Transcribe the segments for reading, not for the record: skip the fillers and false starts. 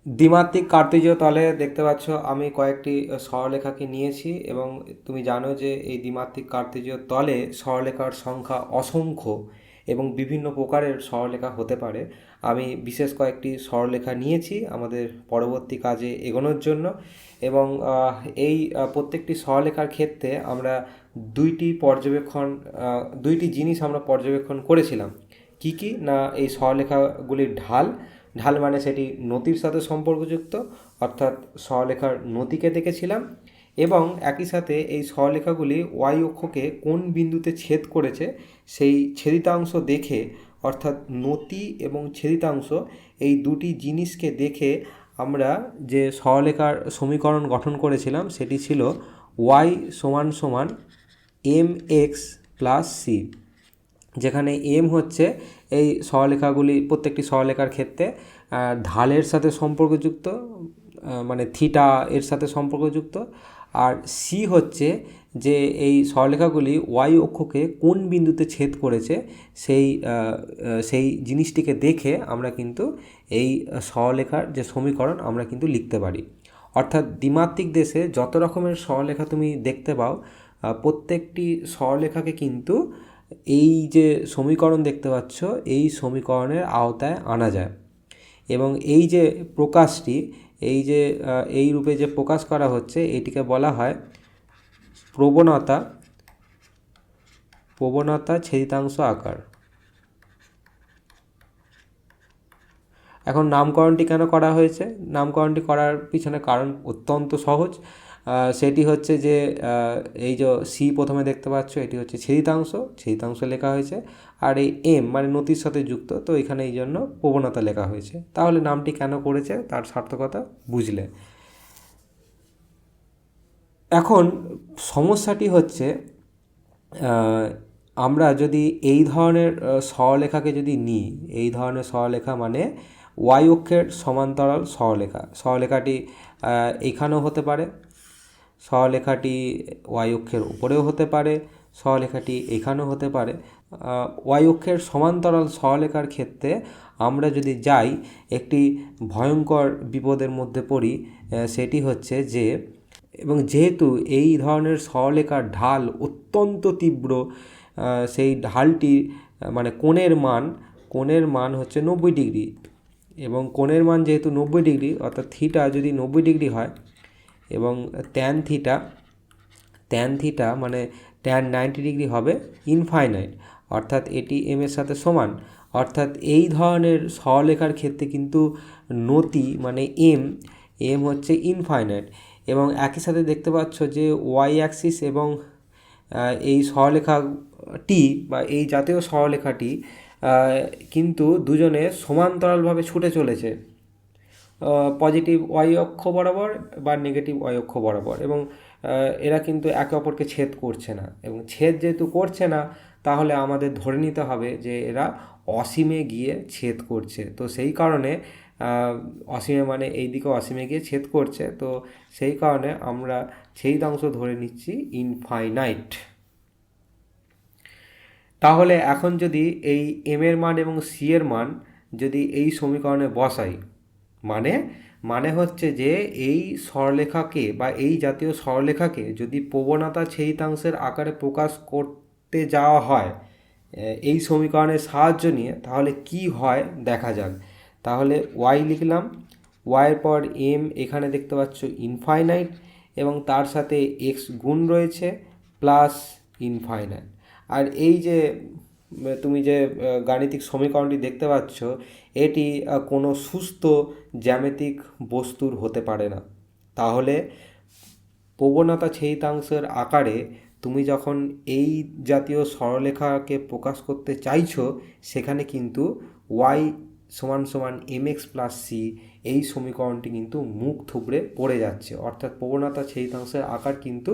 দ্বিমাত্রিক কার্তেজীয় তলে দেখতে পাচ্ছ আমি কয়েকটি সরলরেখাকে নিয়েছি এবং তুমি জানো যে এই দ্বিমাত্রিক কার্তেজীয় তলে সরলরেখার সংখ্যা অসংখ্য এবং বিভিন্ন প্রকারের সরলরেখা হতে পারে। আমি বিশেষ কয়েকটি সরলরেখা নিয়েছি আমাদের পরবর্তী কাজে এগোনোর জন্য এবং এই প্রত্যেকটি সরলরেখার ক্ষেত্রে আমরা দুইটি জিনিস আমরা পর্যবেক্ষণ করেছিলাম। কি কি না, এই সরলরেখাগুলির ঢাল ঢাল মানে সেটি নতির সাথে সম্পর্কযুক্ত, অর্থাৎ সরলরেখার নতিকে দেখেছিলাম এবং একই সাথে এই সরলরেখাগুলি ওয়াই অক্ষকে কোন বিন্দুতে ছেদ করেছে সেই ছেদিতাংশ দেখে, অর্থাৎ নতি এবং ছেদিতাংশ এই দুটি জিনিসকে দেখে আমরা যে সরলরেখার সমীকরণ গঠন করেছিলাম সেটি ছিল ওয়াই সমান সমান এম এক্স প্লাস সি, যেখানে এম হচ্ছে এই সরলরেখাগুলি প্রত্যেকটি সরলরেখার ক্ষেত্রে ঢালের সাথে সম্পর্কযুক্ত, মানে থিটা এর সাথে সম্পর্কযুক্ত, আর সি হচ্ছে যে এই সরলরেখাগুলি ওয়াই অক্ষকে কোন বিন্দুতে ছেদ করেছে সেই জিনিসটিকে দেখে আমরা কিন্তু এই সরলরেখার যে সমীকরণ আমরা কিন্তু লিখতে পারি। অর্থাৎ দ্বিমাত্রিক দেশে যত রকমের সরলরেখা তুমি দেখতে পাও প্রত্যেকটি সরলরেখাকে কিন্তু এই যে সমীকরণ দেখতে পাচ্ছ এই সমীকরণের আওতায় আনা যায় এবং এই যে প্রকাশটি এই রূপে যে প্রকাশ করা হচ্ছে এটিকে বলা হয় প্রবণতা ছেদিতাংশ আকার। এখন নামকরণটি কেন করা হয়েছে? নামকরণটি করার পিছনে কারণ অত্যন্ত সহজ। সেটি হচ্ছে যে এই যে সি প্রথমে দেখতে পাচ্ছ এটি হচ্ছে ছেদিতাংশ লেখা হয়েছে, আর এই এম মানে নতির সাথে যুক্ত, তো এখানে এই জন্য প্রবণতা লেখা হয়েছে। তাহলে নামটি কেন করেছে তার সার্থকতা বুঝলে। এখন সমস্যাটি হচ্ছে আমরা যদি এই ধরনের সরলরেখাকে যদি নিই, এই ধরনের সরলরেখা মানে ওয়াই অক্ষের সমান্তরাল সরলরেখাটি এখানেও হতে পারে, সরলরেখাটি ওয়াই অক্ষের উপরেও হতে পারে, সরলরেখাটি এখানেও হতে পারে। ওয়াই অক্ষের সমান্তরাল সরলরেখার ক্ষেত্রে আমরা যদি যাই একটি ভয়ঙ্কর বিপদের মধ্যে পড়ি, সেটি হচ্ছে যে এবং যেহেতু এই ধরনের সরলরেখার ঢাল অত্যন্ত তীব্র, সেই ঢালটি মানে কোণের মান হচ্ছে 90 ডিগ্রি এবং কোণের মান যেহেতু 90 ডিগ্রি, অর্থাৎ থিটা যদি 90 ডিগ্রি হয় এবং ট্যান থিটা মানে ট্যান 90 ডিগ্রি হবে ইনফাইনাইট, অর্থাৎ এটি এম এর সাথে সমান। অর্থাৎ এই ধরনের সরলরেখার ক্ষেত্রে কিন্তু নতি মানে এম হচ্ছে ইনফাইনাইট এবং একই সাথে দেখতে পাচ্ছ যে ওয়াই অ্যাক্সিস এবং এই সরলরেখাটি বা এই জাতীয় সরলরেখাটি কিন্তু দুজনে সমান্তরালভাবে ছুটে চলেছে পজিটিভ ওয়াই অক্ষ বরাবর বা নেগেটিভ ওয়াই অক্ষ বরাবর, এবং এরা কিন্তু একে অপরকে ছেদ করছে না, এবং ছেদ যেহেতু করছে না তাহলে আমাদের ধরে নিতে হবে যে এরা অসীমে গিয়ে ছেদ করছে। তো সেই কারণে অসীমে মানে এই দিকে অসীমে গিয়ে ছেদ করছে, তো সেই কারণে আমরা ছেদিতাংশ ধরে নিচ্ছি ইনফাইনাইট। তাহলে এখন যদি এই এম এর মান এবং সি এর মান যদি এই সমীকরণে বসাই, মানে মানে হচ্ছে যে এই সরলরেখাকে বা এই জাতীয় সরলরেখাকে যদি প্রবণতা ছেদিতাংশের আকারে প্রকাশ করতে যাওয়া হয় এই সমীকরণের সাহায্য নিয়ে, তাহলে কি হয় দেখা যাক। তাহলে ওয়াই লিখলাম, ওয়াইয়ের পর এম এখানে দেখতে পাচ্ছ ইনফাইনাইট এবং তার সাথে এক্স গুণ রয়েছে প্লাস ইনফাইনাইট। আর এই যে তুমি যে গাণিতিক সমীকরণটি দেখতে পাচ্ছ এটি কোনো সুস্থ জ্যামিতিক বস্তুর হতে পারে না। তাহলে প্রবণতা ছেদিতাংশের আকারে তুমি যখন এই জাতীয় সরলরেখাকে প্রকাশ করতে চাইছো সেখানে কিন্তু ওয়াই সমান সমান এম এক্স প্লাস সি এই সমীকরণটি কিন্তু মুখ থুবড়ে পড়ে যাচ্ছে, অর্থাৎ প্রবণতা ছেদিতাংশের আকার কিন্তু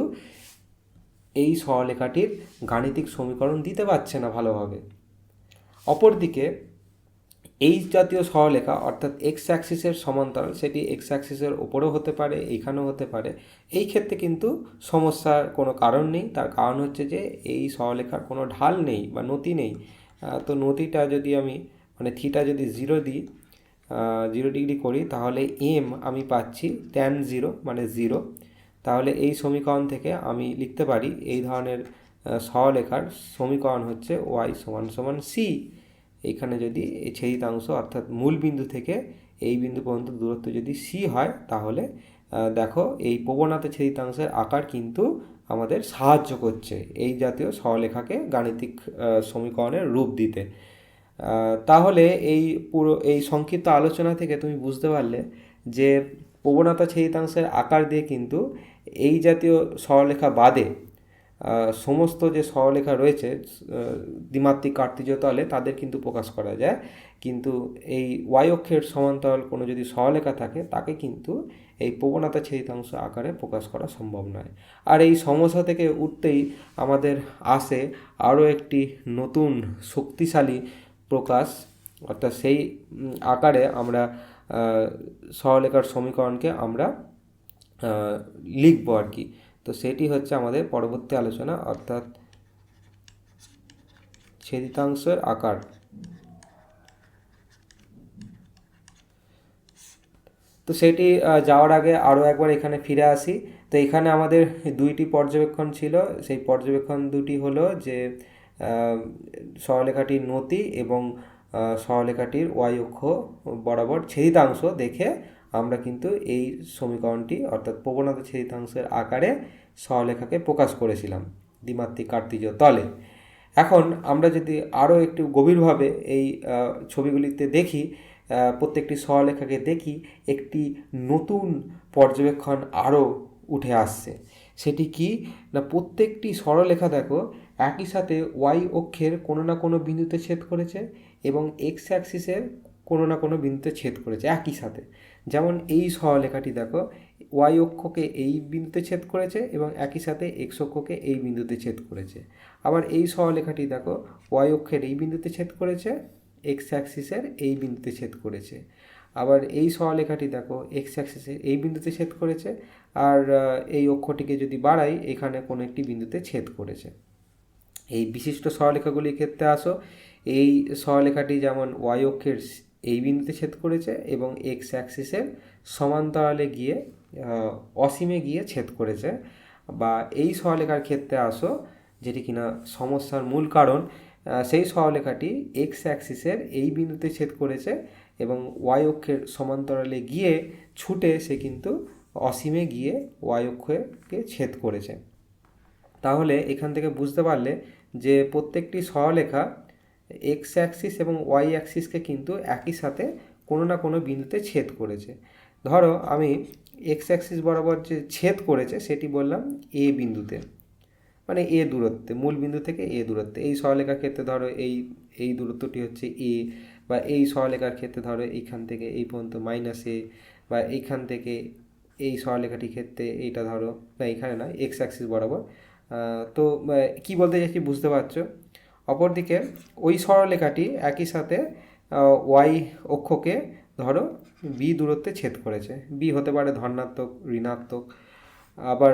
এই সরলরেখাটির গাণিতিক সমীকরণ দিতে পারছে না ভালোভাবে। অপরদিকে এই জাতীয় সরলরেখা অর্থাৎ এক্স অ্যাক্সিসের সমান্তরাল, সেটি এক্স অ্যাক্সিসের ওপরেও হতে পারে এইখানেও হতে পারে, এই ক্ষেত্রে কিন্তু সমস্যার কোনো কারণ নেই। তার কারণ হচ্ছে যে এই সরলরেখার কোনো ঢাল নেই বা নতি নেই। তো নতিটা যদি আমি মানে থিটা যদি 0 দিই 0 ডিগ্রি করি, তাহলে এম আমি পাচ্ছি tan 0 মানে 0। তাহলে এই সমীকরণ থেকে আমি লিখতে পারি এই ধরনের সরলরেখার সমীকরণ হচ্ছে y সমান সমান c। এইখানে যদি এই ছেদিতাংশ অর্থাৎ মূল বিন্দু থেকে এই বিন্দু পর্যন্ত দূরত্ব যদি c হয়, তাহলে দেখো এই প্রবণতা ছেদিতাংশের আকার কিন্তু আমাদের সাহায্য করছে এই জাতীয় সরলরেখাকে গাণিতিক সমীকরণের রূপ দিতে। তাহলে এই সংক্ষিপ্ত আলোচনা থেকে তুমি বুঝতে পারলে যে প্রবণতা ছেদিতাংশের আকার দিয়ে কিন্তু এই জাতীয় সরলরেখা বাদে সমস্ত যে সরলরেখা রয়েছে দ্বিমাত্রিক কার্তেজীয় তলে তাদের কিন্তু প্রকাশ করা যায়, কিন্তু এই ওয়াই অক্ষের সমান্তরাল কোনো যদি সরলরেখা থাকে তাকে কিন্তু এই প্রবণতা ছেদিতাংশ আকারে প্রকাশ করা সম্ভব নয়। আর এই সমস্যা থেকে উঠতেই আমাদের আসে আরও একটি নতুন শক্তিশালী প্রকাশ, অর্থাৎ সেই আকারে আমরা সরলরেখার সমীকরণকে আমরা লিখব আর কি। তো সেটি হচ্ছে আমাদের পরবর্তী আলোচনা, অর্থাৎ ছেদিতাংশের আকার। তো সেটি যাওয়ার আগে আরও একবার এখানে ফিরে আসি। তো এখানে আমাদের দুইটি পর্যবেক্ষণ ছিল, সেই পর্যবেক্ষণ দুটি হলো যে সরলরেখাটির নতি এবং সরলরেখাটির ওয়াই অক্ষ বরাবর ছেদিতাংশ দেখে আমরা কিন্তু এই সমীকরণটি অর্থাৎ প্রবণতা ছেদিতাংশের আকারে সরলরেখাকে প্রকাশ করেছিলাম দ্বিমাত্রিক কার্তেজীয় তলে। এখন আমরা যদি আরও একটু গভীরভাবে এই ছবিগুলিতে দেখি, প্রত্যেকটি সরলরেখাকে দেখি, একটি নতুন পর্যবেক্ষণ আরও উঠে আসছে। সেটি কি না, প্রত্যেকটি সরলরেখা দেখো একই সাথে ওয়াই অক্ষের কোনো না কোনো বিন্দুতে ছেদ করেছে এবং এক্স অ্যাক্সিসের কোনো না কোনো বিন্দুতে ছেদ করেছে একই সাথে। যেমন এই সরলরেখাটি দেখো ওয়াই অক্ষকে এই বিন্দুতে ছেদ করেছে এবং একই সাথে এক্স অক্ষকে এই বিন্দুতে ছেদ করেছে। আবার এই সরলরেখাটি দেখো ওয়াই অক্ষের এই বিন্দুতে ছেদ করেছে, এক্স অ্যাক্সিসের এই বিন্দুতে ছেদ করেছে। আবার এই সরলরেখাটি দেখো এক্স অ্যাক্সিসের এই বিন্দুতে ছেদ করেছে, আর এই অক্ষটিকে যদি বাড়াই এখানে কোনো একটি বিন্দুতে ছেদ করেছে। এই বিশিষ্ট সরলরেখাগুলির ক্ষেত্রে আসো, এই সরলরেখাটি যেমন ওয়াই অক্ষের এই বিন্দুতে ছেদ করেছে এবং এক্স অ্যাক্সিসের সমান্তরালে গিয়ে অসীমে গিয়ে ছেদ করেছে। বা এই সরলরেখার ক্ষেত্রে আসো, যেটি কিনা সমস্যার মূল কারণ, সেই সরলরেখাটি এক্স অ্যাক্সিসের এই বিন্দুতে ছেদ করেছে এবং ওয়াই অক্ষের সমান্তরালে গিয়ে ছুটে সে কিন্তু অসীমে গিয়ে ওয়াই অক্ষকে ছেদ করেছে। তাহলে এখান থেকে বুঝতে পারলে যে প্রত্যেকটি সরলরেখা এক্স অ্যাক্সিস এবং ওয়াই অ্যাক্সিসকে কিন্তু একই সাথে কোনো না কোনো বিন্দুতে ছেদ করেছে। ধরো আমি এক্স অ্যাক্সিস বরাবর যে ছেদ করেছে সেটি বললাম এ বিন্দুতে, মানে এ দূরত্বে, মূল বিন্দু থেকে এ দূরত্বে। এই সরলরেখার ক্ষেত্রে ধরো এই দূরত্বটি হচ্ছে এ, বা এই সরলরেখার ক্ষেত্রে ধরো এইখান থেকে এই পর্যন্ত -a, বা এইখান থেকে এই সরলরেখাটির ক্ষেত্রে এইটা ধরো, না এখানে না, এক্স অ্যাক্সিস বরাবর। তো কি বলতে চাইছি বুঝতে পারছো। অপরদিকে ওই সরলরেখাটি একই সাথে ওয়াই অক্ষকে ধরো বি দূরত্বে ছেদ করেছে। বি হতে পারে ধনাত্মক, ঋণাত্মক, আবার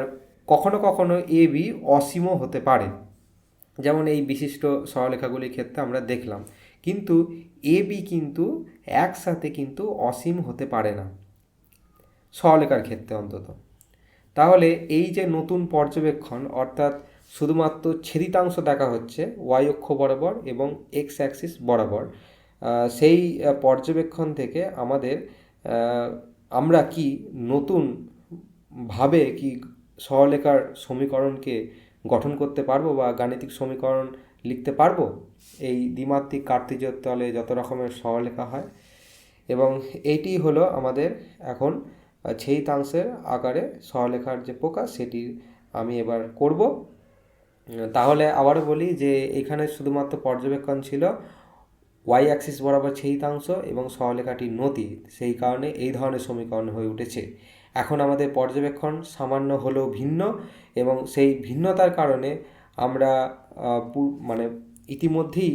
কখনো কখনো এ বি অসীমও হতে পারে, যেমন এই বিশিষ্ট সরলরেখাগুলির ক্ষেত্রে আমরা দেখলাম। কিন্তু এ বি কিন্তু একসাথে কিন্তু অসীম হতে পারে না সরলরেখার ক্ষেত্রে অন্তত। তাহলে এই যে নতুন পর্যবেক্ষণ, অর্থাৎ শুধুমাত্র ছেদিতাংশ দেখা হচ্ছে ওয়াই অক্ষ বরাবর এবং এক্স অ্যাক্সিস বরাবর, সেই পর্যবেক্ষণ থেকে আমরা কি নতুনভাবে কি সরলরেখার সমীকরণকে গঠন করতে পারবো বা গাণিতিক সমীকরণ লিখতে পারবো এই দ্বিমাত্রিক কার্তেজীয় তলে যত রকমের সরলরেখা হয়। এবং এইটি হলো আমাদের এখন ছেদিতাংশের আকারে সরলরেখার যে প্রকাশ, সেটি আমি এবার করব। তাহলে আবারও বলি যে এখানে শুধুমাত্র পর্যবেক্ষণ ছিল ওয়াই অ্যাক্সিস বরাবর ছেদিতাংশ এবং সরলরেখাটির নতি, সেই কারণে এই ধরনের সমীকরণ হয়ে উঠেছে। এখন আমাদের পর্যবেক্ষণ সামান্য হলেও ভিন্ন, এবং সেই ভিন্নতার কারণে আমরা মানে ইতিমধ্যেই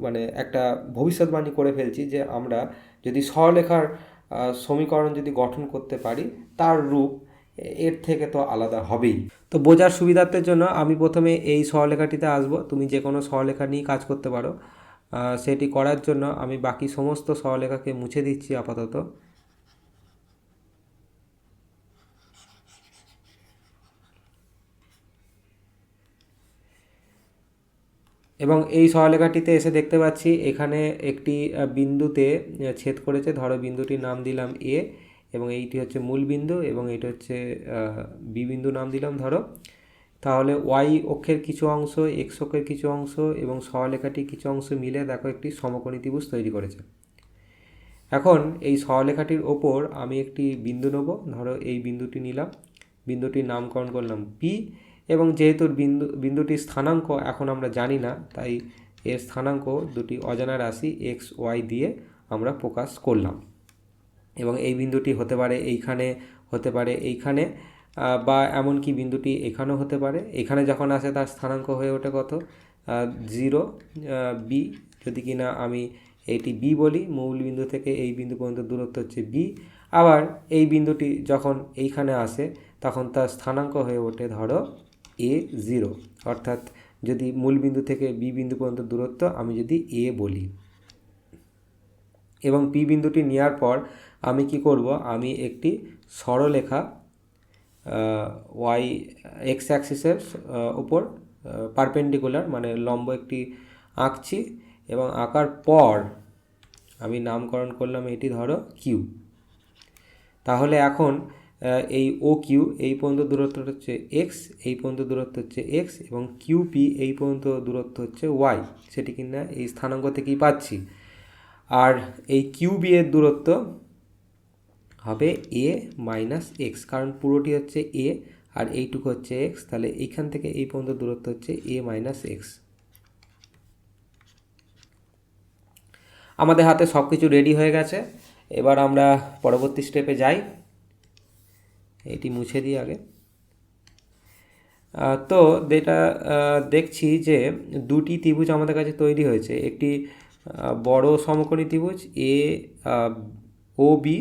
মানে একটা ভবিষ্যৎবাণী করে ফেলছি যে আমরা যদি সরলরেখার সমীকরণ যদি গঠন করতে পারি, তার রূপ এর থেকে তো আলাদা হবেই। তো বোঝার সুবিধার্থের জন্য আমি প্রথমে এই সরলরেখাটিতে আসবো। তুমি যে কোনো সরলরেখা নিয়ে কাজ করতে পারো। সেটি করার জন্য আমি বাকি সমস্ত সরলরেখাকে মুছে দিচ্ছি আপাতত। এবং এই সরলরেখাটিতে এসে দেখতে পাচ্ছি এখানে একটি বিন্দুতে ছেদ করেছে। ধরো বিন্দুটির নাম দিলাম এ, এবং এইটি হচ্ছে মূল বিন্দু, এবং এইটা হচ্ছে বি বিন্দু নাম দিলাম ধরো। তাহলে ওয়াই অক্ষের কিছু অংশ, এক্স অক্ষের কিছু অংশ এবং সরলরেখাটির কিছু অংশ মিলে দেখো একটি সমকোণী ত্রিভুজ তৈরি করেছে। এখন এই সরলরেখাটির ওপর আমি একটি বিন্দু নেব। ধরো এই বিন্দুটি নিলাম, বিন্দুটির নামকরণ করলাম পি, এবং যেহেতু বিন্দুটির স্থানাঙ্ক এখন আমরা জানি না, তাই এর স্থানাঙ্ক দুটি অজানা রাশি এক্স ওয়াই দিয়ে আমরা প্রকাশ করলাম। এবং এই বিন্দুটি হতে পারে এইখানে, হতে পারে এইখানে, বা এমনকি বিন্দুটি এখানেও হতে পারে। এখানে যখন আসে তার স্থানাঙ্ক হয়ে ওঠে কত, 0 বি। যদি কিনা আমি এইটি বি বলি, মূল বিন্দু থেকে এই বিন্দু পর্যন্ত দূরত্ব হচ্ছে বি। আবার এই বিন্দুটি যখন এইখানে আসে তখন তার স্থানাঙ্ক হয়ে ওঠে ধরো a0, অর্থাৎ যদি মূল বিন্দু থেকে বি বিন্দু পর্যন্ত দূরত্ব আমি যদি এ বলি। এবং পি বিন্দুটি নেওয়ার পর আমি কি করব, আমি একটি সরলরেখা ওয়াই এক্স অ্যাক্সিসের উপর পারপেন্ডিকুলার মানে লম্ব একটি আঁকছি, এবং আঁকার পর আমি নামকরণ করলাম এটি ধরো কিউ। তাহলে এখন এই ও কিউ এই পর্যন্ত দূরত্ব হচ্ছে এক্স, এই পর্যন্ত দূরত্ব হচ্ছে এক্স, এবং কিউপি এই পর্যন্ত দূরত্ব হচ্ছে ওয়াই, সেটি কিনা এই স্থানাঙ্ক থেকেই পাচ্ছি। আর এই কিউবি এর দূরত্ব হবে এ মাইনাস এক্স, কারণ পুরোটি হচ্ছে এ আর এইটুকু হচ্ছে এক্স, তাহলে এইখান থেকে এই পর্যন্ত দূরত্ব হচ্ছে এ মাইনাস এক্স। আমাদের হাতে সব কিছু রেডি হয়ে গেছে। এবার আমরা পরবর্তী স্টেপে যাই। এটি মুছে দিই আগে। তো যেটা দেখছি যে দুটি ত্রিভুজ আমাদের কাছে তৈরি হয়েছে। একটি বড় সমকোণী ত্রিভুজ এ ও বি,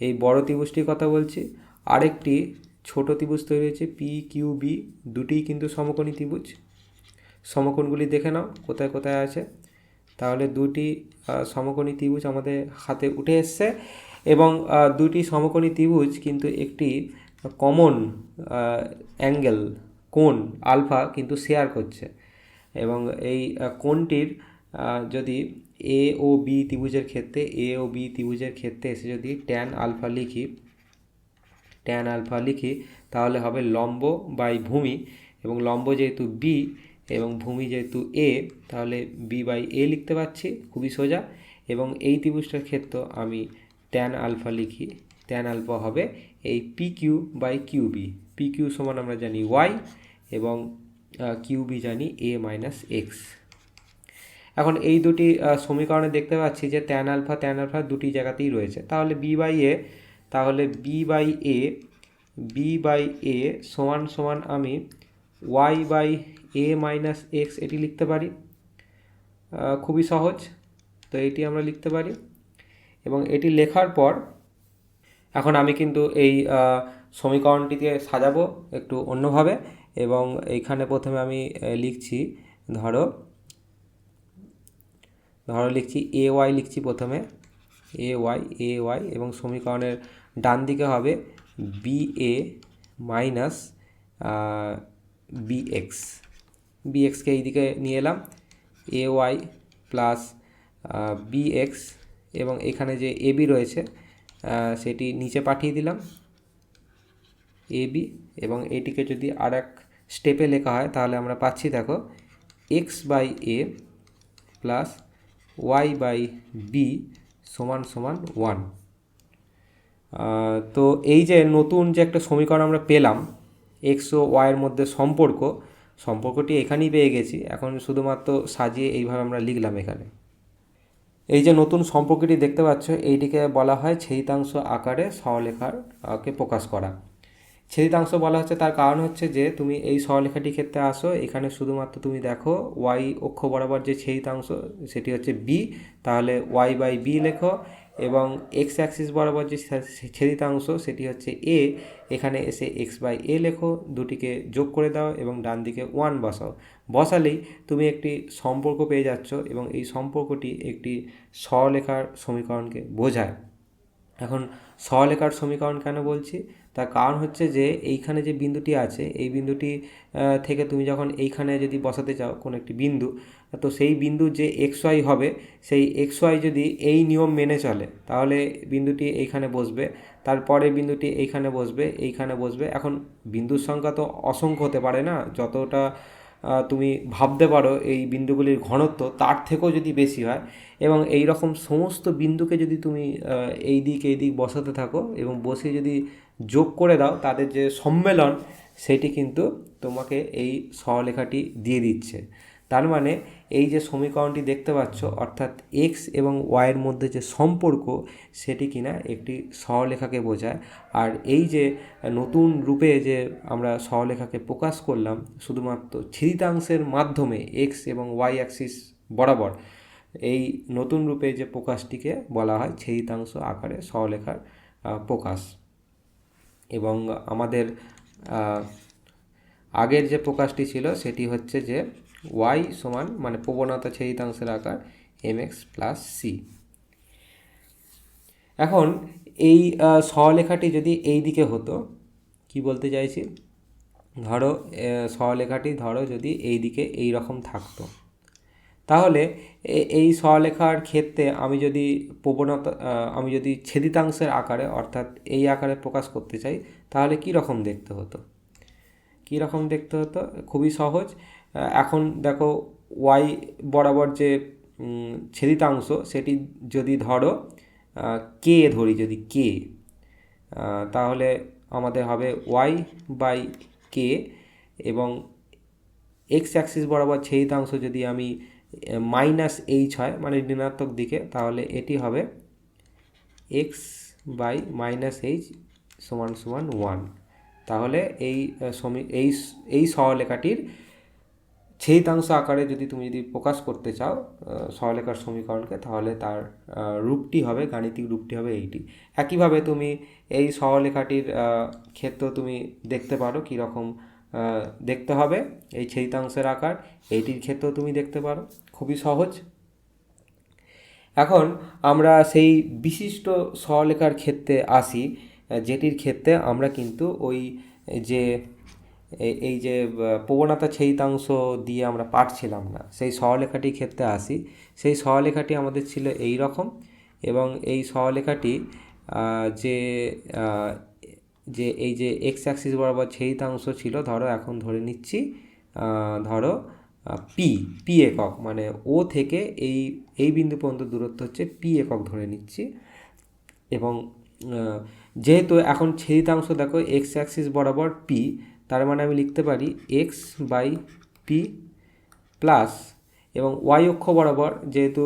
এই বড় ত্রিভুজটির কথা বলছি। আরেকটি ছোট ত্রিভুজ তৈরি হয়েছে পি কিউ বি, দুটিই কিন্তু সমকোণী ত্রিভুজ। সমকোণগুলি দেখে নাও কোথায় কোথায় আছে। তাহলে দুটি সমকোণী ত্রিভুজ আমাদের হাতে উঠে এসছে, এবং দুটি সমকোণী ত্রিভুজ কিন্তু একটি কমন অ্যাঙ্গেল কোণ আলফা কিন্তু শেয়ার করছে। এবং এই কোণটির যদি এ ও বি ত্রিভুজের ক্ষেত্রে, এ ও বি ত্রিভুজের ক্ষেত্রে এসে যদি ট্যান আলফা লিখি তাহলে হবে লম্ব বাই ভূমি, এবং লম্ব যেহেতু বি এবং ভূমি যেহেতু এ, তাহলে বি বাই এ লিখতে পারছি, খুবই সোজা। এবং এই ত্রিভুজটার ক্ষেত্রে আমি ট্যান আলফা লিখি, ট্যান আলফা হবে এই P Q by QB. P Q সমান আমরা জানি ওয়াই, এবং কিউবি জানি এ মাইনাস এক্স। এখন এই দুটি সমীকরণে দেখতে পাচ্ছি যে ট্যান আলফা দুটি জায়গাতেই রয়েছে। তাহলে বি বাই এ সমান সমান আমি Y by A minus X এটি লিখতে পারি। খুবই সহজ, তো এটি আমরা লিখতে পারি। এবং এটি লেখার পর এখন আমি কিন্তু এই সমীকরণটিকে সাজাবো একটু অন্যভাবে। এবং এইখানে প্রথমে আমি লিখছি ধরো লিখছি এ ওয়াই, লিখছি প্রথমে এ ওয়াই, এবং সমীকরণের ডান দিকে হবে বি এ মাইনাস বিএক্সকে এইদিকে নিয়ে এলাম, এ ওয়াই প্লাস বিএক্স, এবং এখানে যে এ বি রয়েছে সেটি নিচে পাঠিয়ে দিলাম এ বি। এবং এটিকে যদি আর এক স্টেপে লেখা হয় তাহলে আমরা পাচ্ছি দেখো X by A plus Y by B সমান সমান 1। তো এই যে নতুন যে একটা সমীকরণ আমরা পেলাম এক্স ও ওয়াইয়ের মধ্যে সম্পর্কটি এখানেই পেয়ে গেছি। এখন শুধুমাত্র সাজিয়ে এইভাবে আমরা লিখলাম এখানে। এই যে নতুন সম্পর্কটি দেখতে পাচ্ছ এইটিকে বলা হয় ছেদিতাংশ আকারে সরলরেখাকে প্রকাশ করা। ছেদিতাংশ বলা হচ্ছে তার কারণ হচ্ছে যে তুমি এই সরলরেখাটির ক্ষেত্রে আসো, এখানে শুধুমাত্র তুমি দেখো ওয়াই অক্ষ বরাবর যে ছেদিতাংশ সেটি হচ্ছে বি, তাহলে ওয়াই বাই বি লেখো। এবং এক্স অ্যাক্সিস বরাবর যে ছেদিতাংশ সেটি হচ্ছে এ, এখানে এসে এক্স বাই এ লেখো, দুটিকে যোগ করে দাও এবং ডান দিকে 1 বসাও। বসালেই তুমি একটি সম্পর্ক পেয়ে যাচ্ছ এবং এই সম্পর্কটি একটি সরলরেখার সমীকরণকে বোঝায়। এখন সরলরেখার সমীকরণ কেন বলছি, তার কারণ হচ্ছে যে এইখানে যে বিন্দুটি আছে এই বিন্দুটি থেকে তুমি যখন এইখানে যদি বসাতে চাও কোনো একটি বিন্দু, তো সেই বিন্দু যে এক্স ওয়াই হবে, সেই এক্স ওয়াই যদি এই নিয়ম মেনে চলে তাহলে বিন্দুটি এইখানে বসবে, তারপরে বিন্দুটি এইখানে বসবে, এইখানে বসবে। এখন বিন্দুর সংখ্যা তো অসংখ্য হতে পারে না, যতটা তুমি ভাবতে পারো এই বিন্দুগুলির ঘনত্ব তার থেকেও যদি বেশি হয়, এবং এই রকম সমস্ত বিন্দুকে যদি তুমি এই দিক বসাতে থাকো এবং বসে যদি যোগ করে দাও তাদের যে সম্মেলন, সেটি কিন্তু তোমাকে এই সরলরেখাটি দিয়ে দিচ্ছে। তার মানে এই যে সমীকরণটি দেখতে পাচ্ছ, অর্থাৎ এক্স এবং ওয়াইয়ের মধ্যে যে সম্পর্ক সেটি কিনা একটি সরলরেখাকে বোঝায়। আর এই যে নতুন রূপে যে আমরা সরলরেখাকে প্রকাশ করলাম শুধুমাত্র ছেদিতাংশের মাধ্যমে এক্স এবং ওয়াই অ্যাক্সিস বরাবর, এই নতুন রূপে যে প্রকাশটিকে বলা হয় ছেদিতাংশ আকারে সরলরেখার প্রকাশ। এবং আমাদের আগের যে প্রকাশটি ছিল সেটি হচ্ছে যে ওয়াই সমান মানে প্রবণতা ছেদিতাংশের আকার এম এক্স প্লাস সি। এখন এই সরলরেখাটি যদি এই দিকে হতো, কি বলতে চাইছি, ধরো সরলরেখাটি ধরো যদি এই দিকে এই রকম থাকতো, তাহলে এই সরলরেখার ক্ষেত্রে আমি যদি প্রবণতা আমি যদি ছেদিতাংশের আকারে অর্থাৎ এই আকারে প্রকাশ করতে চাই তাহলে কী রকম দেখতে হতো, কী রকম দেখতে হতো? খুবই সহজ। এখন দেখো ওয়াই বরাবর যে ছেদিতাংশ সেটি যদি ধরো কে ধরি, যদি কে, তাহলে আমাদের হবে ওয়াই বাই কে, এবং এক্স অ্যাক্সিস বরাবর ছেদিতাংশ যদি আমি মাইনাস এইচ হয় মানে ঋণাত্মক দিকে, তাহলে এটি হবে এক্স বাই মাইনাস এইচ সমান সমান 1। তাহলে এই সরলরেখাটির ছেদিতাংশ আকারে যদি তুমি যদি প্রকাশ করতে চাও সরলরেখার সমীকরণকে, তাহলে তার রূপটি হবে, গাণিতিক রূপটি হবে এইটি। একইভাবে তুমি এই সরলরেখাটির ক্ষেত্রেও তুমি দেখতে পারো কীরকম দেখতে হবে এই ছেদিতাংশের আকার, এইটির ক্ষেত্রেও তুমি দেখতে পারো, খুবই সহজ। এখন আমরা সেই বিশিষ্ট সরলরেখার ক্ষেত্রে আসি, যেটির ক্ষেত্রে আমরা কিন্তু ওই যে এই যে প্রবণতা ছেদিতাংশ দিয়ে আমরা পারছিলাম না, সেই সরলরেখাটির ক্ষেত্রে আসি। সেই সরলরেখাটি আমাদের ছিল এই রকম, এবং এই সরলরেখাটি যে যে এই যে এক্স অ্যাক্সিস বরাবর ছেদিতাংশ ছিল, ধরো এখন ধরে নিচ্ছি ধরো পি একক, মানে ও থেকে এই বিন্দু পর্যন্ত দূরত্ব হচ্ছে পি একক ধরে নিচ্ছি। এবং যেহেতু এখন ছেদিতাংশ দেখো এক্স অ্যাক্সিস বরাবর পি, তার মানে আমি লিখতে পারি এক্স বাই পি প্লাস, এবং ওয়াই অক্ষ বরাবর যেহেতু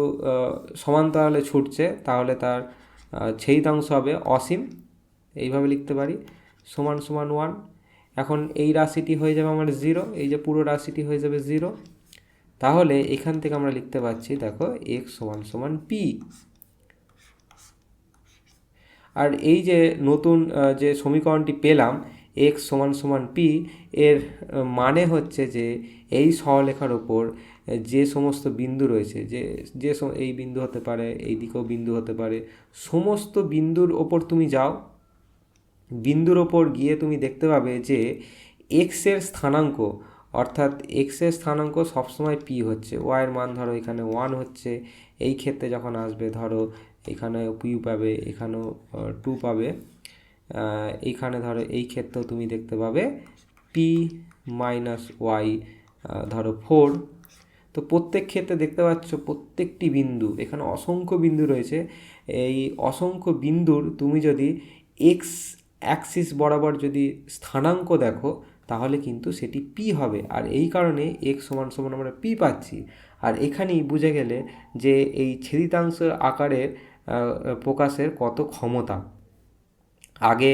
সমান্তরালে ছুটছে তাহলে তার ছেদিতাংশ হবে অসীম, এইভাবে লিখতে পারি, সমান সমান 1। এখন এই রাশিটি হয়ে যাবে আমার 0, এই যে পুরো রাশিটি হয়ে যাবে 0। তাহলে এখান থেকে আমরা লিখতে পাচ্ছি দেখো এক্স সমান সমান পি। আর এই যে নতুন যে সমীকরণটি পেলাম এক্স সমান সমান পি, এর মানে হচ্ছে যে এই সরলরেখার ওপর যে সমস্ত বিন্দু রয়েছে, যে এই বিন্দু হতে পারে, এই দিকেও বিন্দু হতে পারে, সমস্ত বিন্দুর ওপর তুমি যাও, বিন্দুর ওপর গিয়ে তুমি দেখতে পাবে যে এক্সের স্থানাঙ্ক, অর্থাৎ এক্সের স্থানাঙ্ক সবসময় পি হচ্ছে। ওয়াইয়ের মান ধরো এখানে 1 হচ্ছে, এই ক্ষেত্রে যখন আসবে ধরো এখানে পি পাবে, এখানেও 2 পাবে, এইখানে ধরো এই ক্ষেত্রেও তুমি দেখতে পাবে পি মাইনাস ওয়াই ধরো 4। তো প্রত্যেক ক্ষেত্রে দেখতে পাচ্ছ প্রত্যেকটি বিন্দু, এখানে অসংখ্য বিন্দু রয়েছে, এই অসংখ্য বিন্দুর তুমি যদি এক্স অ্যাক্সিস বরাবর যদি স্থানাঙ্ক দেখো তাহলে কিন্তু সেটি পি হবে। আর এই কারণে এক্স সমান সমান আমরা পি পাচ্ছি। আর এখানেই বুঝে গেলে যে এই ছেদিতাংশ আকারের প্রকাশের কত ক্ষমতা। আগে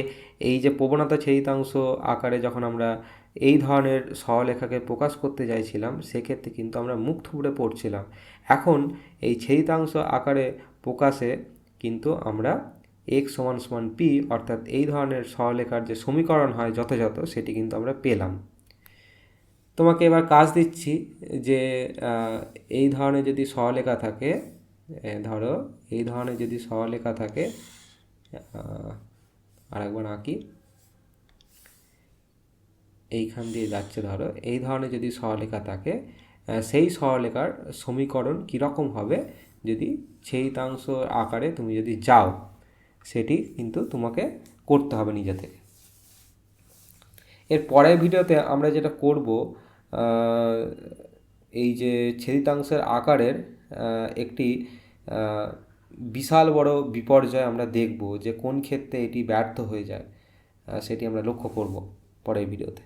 এই যে প্রবণতা ছেদিতাংশ আকারে যখন আমরা এই ধরনের সরলরেখাকে প্রকাশ করতে চাইছিলাম সেক্ষেত্রে কিন্তু আমরা মুখ থুবড়ে পড়ছিলাম। এখন এই ছেদিতাংশ আকারে প্রকাশে কিন্তু আমরা এক্স সমান সমান পি অর্থাৎ এই ধরনের সরলরেখার যে সমীকরণ হয় যথাযথ সেটি কিন্তু আমরা পেলাম। তোমাকে এবার কাজ দিচ্ছি যে এই ধরনের যদি সরলরেখা থাকে, ধরো এই ধরনের যদি সরলরেখা থাকে, আরেকবার আঁকি, এইখান দিয়ে যাচ্ছে, ধরো এই ধরনের যদি সরলরেখা থাকে, সেই সরলরেখার সমীকরণ কীরকম হবে যদি ছেদিতাংশ আকারে তুমি যদি যাও, সেটি কিন্তু তোমাকে করতে হবে নিজে থেকে। এর পরের ভিডিওতে আমরা যেটা করব, এই যে ছেদিতাংশের আকারের একটি বিশাল বড় বিপর্যয় আমরা দেখব যে কোন ক্ষেত্রে এটি ব্যর্থ হয়ে যায়, সেটি আমরা লক্ষ্য করব পরের ভিডিওতে।